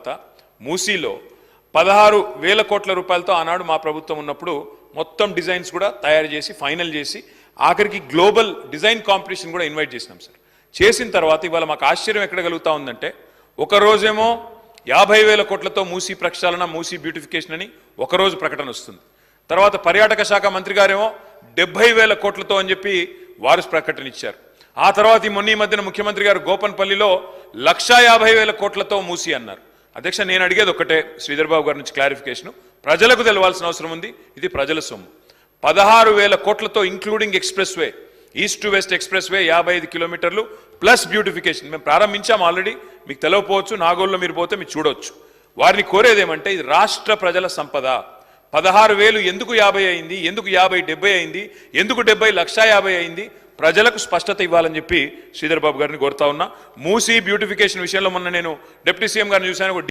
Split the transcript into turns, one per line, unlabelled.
తర్వాత మూసీలో 16,000 కోట్ల రూపాయలతో ఆనాడు మా ప్రభుత్వం ఉన్నప్పుడు మొత్తం డిజైన్స్ కూడా తయారు చేసి ఫైనల్ చేసి ఆఖరికి గ్లోబల్ డిజైన్ కాంపిటీషన్ కూడా ఇన్వైట్ చేసినాం సార్. చేసిన తర్వాత ఇవాళ మాకు ఆశ్చర్యం ఎక్కడ కలుగుతా ఉందంటే ఒక రోజేమో 50,000 కోట్లతో మూసీ ప్రక్షాళన మూసీ బ్యూటిఫికేషన్ అని ఒకరోజు ప్రకటన వస్తుంది. తర్వాత పర్యాటక శాఖ మంత్రి గారేమో 70,000 కోట్లతో అని చెప్పి వారు ప్రకటన ఇచ్చారు. ఆ తర్వాత ఈ మధ్యన ముఖ్యమంత్రి గారు గోపన్పల్లిలో 150,000 కోట్లతో మూసీ అన్నారు. అధ్యక్ష, నేను అడిగేది ఒకటే, శ్రీధర్ బాబు గారి నుంచి క్లారిఫికేషన్ ప్రజలకు తెలవాల్సిన అవసరం ఉంది. ఇది ప్రజల సొమ్ము. 16,000 కోట్లతో including express way, east to west express way 55 కిలోమీటర్లు ప్లస్ బ్యూటిఫికేషన్ మేము ప్రారంభించాం ఆల్రెడీ. మీకు తెలియకపోవచ్చు, నాగోల్లో మీరు పోతే మీరు చూడవచ్చు. వారిని కోరేదేమంటే ఇది రాష్ట్ర ప్రజల సంపద. 16,000 ఎందుకు 50 అయింది, ఎందుకు 50 70 అయింది, ఎందుకు 70 150 అయింది, ప్రజలకు స్పష్టత ఇవ్వాలని చెప్పి శ్రీధర్ బాబు గారిని కోరుతా ఉన్నా. మూసీ బ్యూటిఫికేషన్ విషయంలో మొన్న నేను డిప్యూటీ సీఎం గారిని చూశాను.